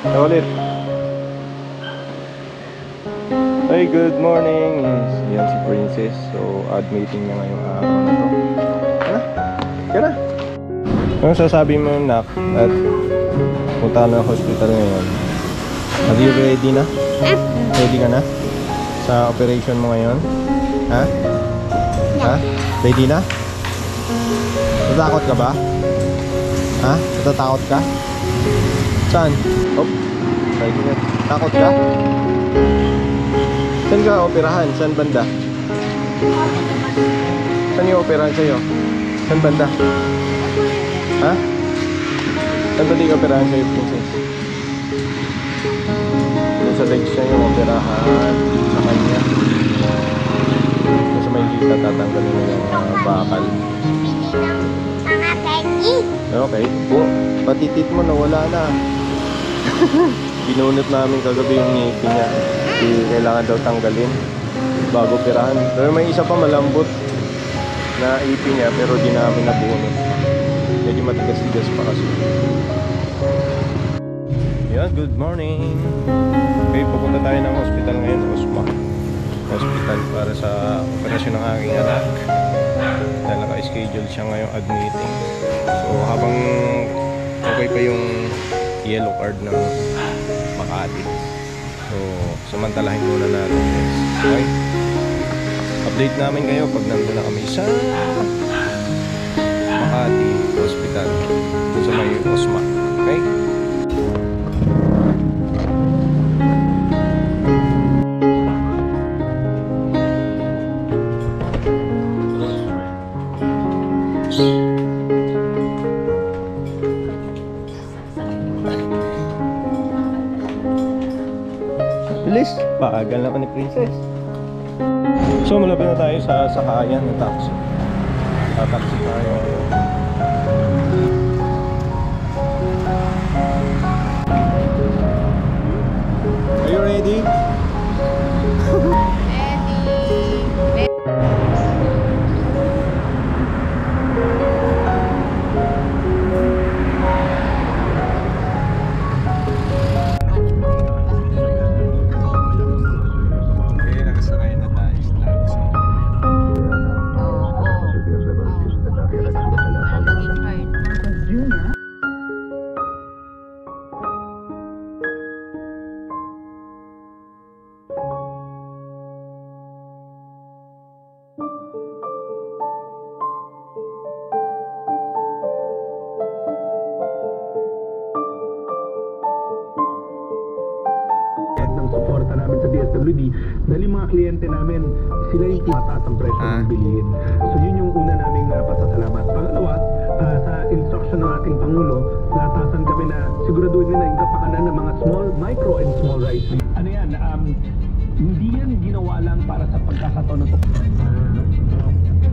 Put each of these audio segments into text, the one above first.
Ulit. Hey, good morning. Yan si Princess. So, admitting niya ngayong araw na to. Kaya na. Ano sasabi mo, nak? At punta na hospital ngayon. Are you ready na? Ready ka na? Sa operation mo ngayon? Ha? Ha? Ready na? Natatakot ka ba? Ha? Natatakot ka? Saan? Oh, ready na. Takot ka? Saan ka operahan? Saan banda? Saan yung operahan sa'yo? Saan banda? Ha? Saan banda yung operahan sa'yo, Princess? Doon sa legs niya yung operahan sa kanya. Doon sa may hita tatanggalin mo yung bakal. Okay. Oh, patitit mo nawala na. Binunot namin kagabi yung ngipin niya. Kailangan daw tanggalin bago operahan. Pero may isa pa malambot na ipin niya pero di namin nabunot. Medyo matigas-tigas pa kasi. Yeah, good morning. Okay, pupunta tayo ng hospital ngayon, Osma Hospital, para sa operasyon ng aking anak. Dahil naka-schedule siya ngayong admitting. So habang okay pa yung yellow card ng Makati, so samantalahin muna natin, guys. Okay? Update namin kayo pag nandun na kami sa Makati Hospital, sa may Osma. Okay? Bilis, paagal naman ni Princess. So malapit na tayo sa sakayan ng taxi. Taxi tayo. Are you ready? Suporta namin sa DSWD dahil yung mga kliyente namin, sila yung mataas ang presyo ng bilihin. So yun yung una naming pasasalamat. Pangalawa, sa instruction ng ating Pangulo, natasan kami na siguraduhin nila yung kapakanan ng mga small, micro and small rice. Ano yan, hindi yan ginawa lang para sa pagkakataon ng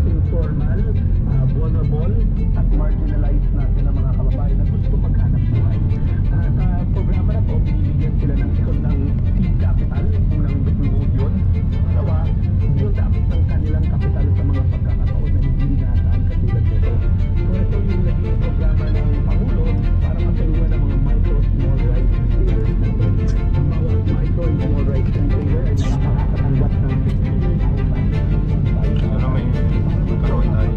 informal, vulnerable at marginalized natin ang mga kababayan na gusto maghanap buhay. Sa programa na to, binibigyan sila ng sekundang seed capital, unang betulog yun. Dalawa, yun dapat ng kanilang kapital sa mga pagkakataon na hindi nasaan katulad nito. So ito yung naging programa ng Pangulo para matulungan ang mga micro, small rice retailers natin. Ang bawat micro and small rice retailer ay nakakatanggap ng 15,000. Ano may karoon tayo?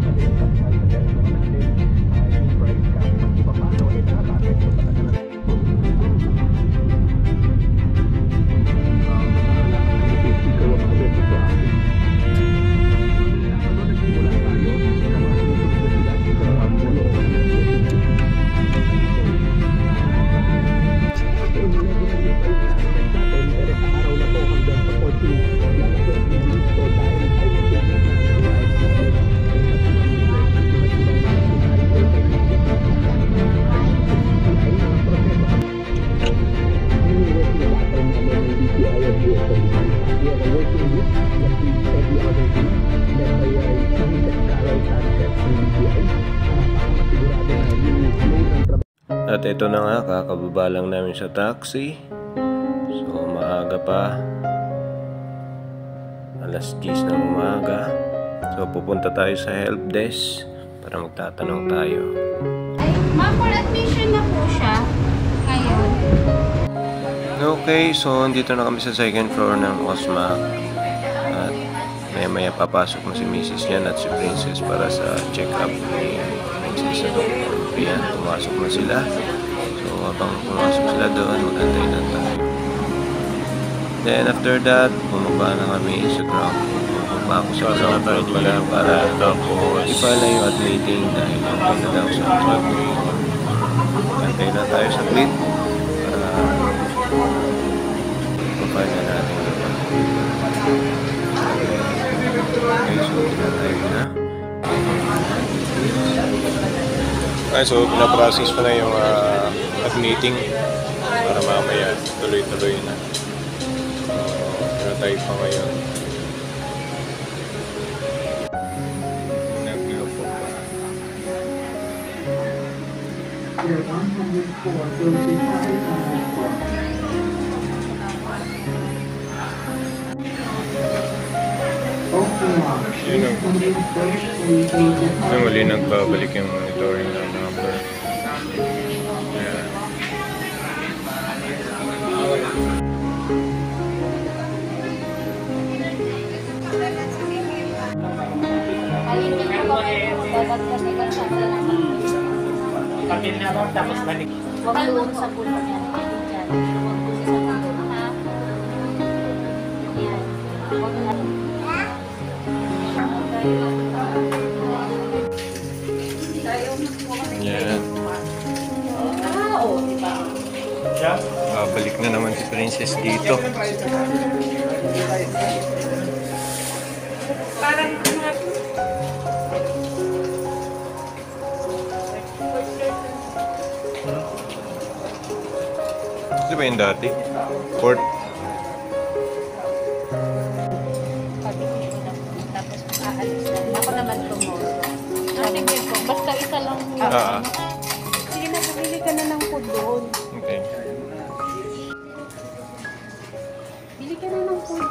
At ito na nga, kakababa lang namin sa taxi. So maaga pa, alas 10 ng umaga. So pupunta tayo sa help desk para magtatanong tayo. Ay, ma'am, for admission na po siya ngayon. Okay, so dito na kami sa second floor ng Osma. At maya papasok na si Mrs. Yan at si Princess para sa check-up ni Princess sa doktor. Ayan, pumasok na sila. So habang pumasok sila doon, magantay na tayo. Then after that, bumaba na kami sa ground. Bumaba ako sa ground pala para i-file na yung admitting dahil okay na daw sa drug. Antay na tayo sa grid para i-file na natin. Okay, so tinatay na. Okay, so pinaprocess ko na yung admitting para mamaya tuloy-tuloy na. Tayo pa ngayon. Naglupo pa. Yung uli nagbabalik yung monitoring ng number. Ayan. Kapil na ron, tapos balik. Huwag doon sa puno niya. Huwag doon sa puno. Ha? Yan. Huwag na. Yan. Babalik na naman si Princess dito. Ito ba yung dati? Port? Tapos aalis na. Ako naman tumoso. Sige po. Basta isa lang. Sige na, bumili ka na ng food doon. Okay. Bili ka na ng food.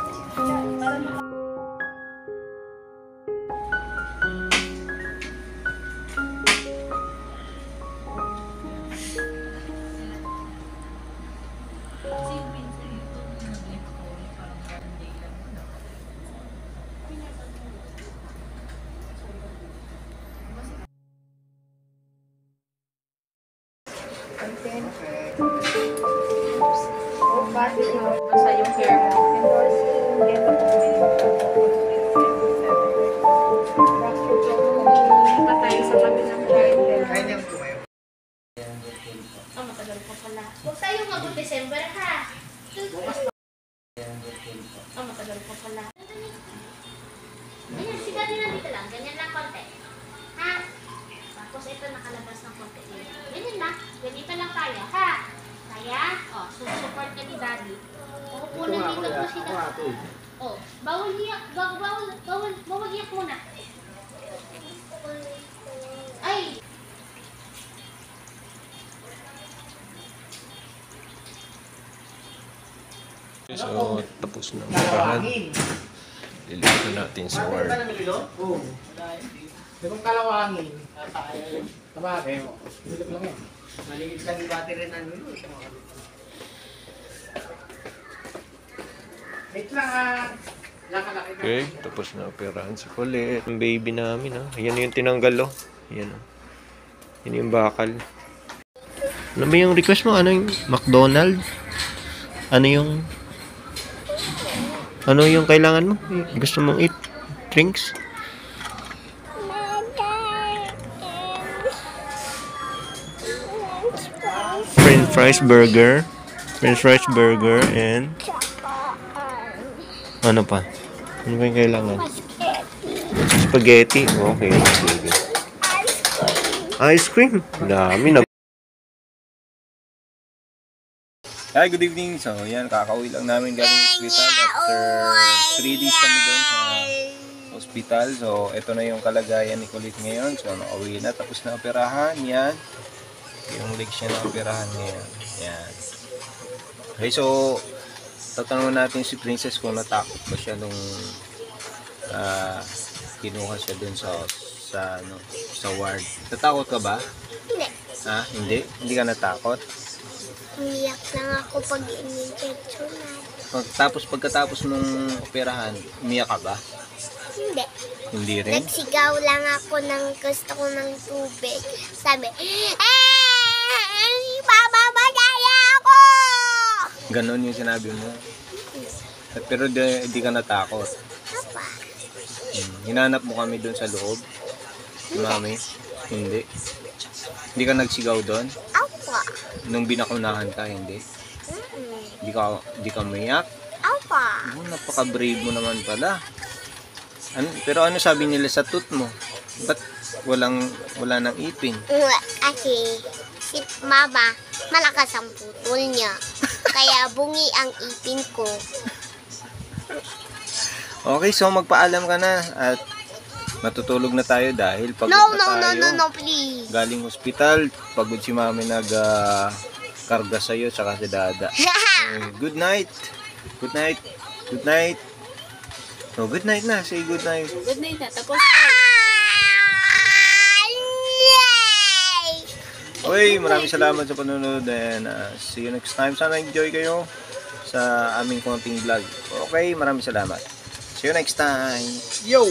Basta yung hair mo. Patay sa kami ng hair. Matagal pa pala. Huwag tayo mag-December ha. Matagal pa pala. Ganyan, sigaw din nandito lang. Ganyan lang konti. Ha? Tapos ito nakalabas ng konti. Ganyan lang. Ganito lang tayo. Ha? Kaya? O, support ka ni Daddy. Pupunan dito po sila. O, bawal iyak. Bawal iyak muna. Ay! So, tapos na ang pagkahan. Lilipat na natin sa ward. Oo. Yung kalawangin. Tabagay mo. Bilog lang yan. Maligid ka ng battery na nilo. Wait lang Lakalaki na. Okay, tapos na operahan si Colette. Ang baby namin ha. Ayan yung tinanggal oh. Ayan oh. Yan yung bakal. Ano ba yung request mo? Ano yung McDonald's? Ano yung kailangan mo? Gusto mong eat? Drinks? French fries burger. French fries burger and ano pa? Ano ba yung kailangan? Spaghetti. Okay. Sige. Ice cream. Dami na. Hi, good evening. So, yan, kakauwi lang namin galing hospital after 3 days kami doon sa hospital. So, ito na yung kalagayan ni Colette ngayon. So, nakauwi na. Tapos na operahan. Yan. Yung legs siya na operahan ngayon. Yan. Okay, so, tatanungin natin si Princess kung natakot ba siya nung kinuha siya doon sa ward. Natakot ka ba? Hindi. Ha? Hindi? Hindi ka natakot? Umiyak lang ako pag in-injection na. Pagkatapos mong operahan, umiyak ka ba? Hindi. Hindi rin? Nagsigaw lang ako ng gusto ko ng tubig. Sabi, papamatay ako! Ganon yung sinabi mo. Pero di ka natakot. Apa? Hinanap mo kami doon sa loob. Mami, hindi. Hindi ka nagsigaw doon? Apa? Nung binakunahan ka, hindi. Mm-mm. Di ka umiyak? Apa? Oh, napaka-brave mo naman pala. Pero ano sabi nila sa tooth mo? Ba't wala nang ipin? Kasi si mama, malakas ang putol niya. Kaya bungi ang ipin ko. Okay, so magpaalam ka na at matutulog na tayo dahil pagod No, na tayo. no, please. Galing hospital, pagod si mami karga sa'yo tsaka si dada. Good night. Good night. Good night. Oh, good night na. Say good night. Good night na. Tapos, Uy, maraming salamat sa panonood and see you next time. Sana enjoy kayo sa aming konting vlog. Okay, maraming salamat. See you next time. Yo!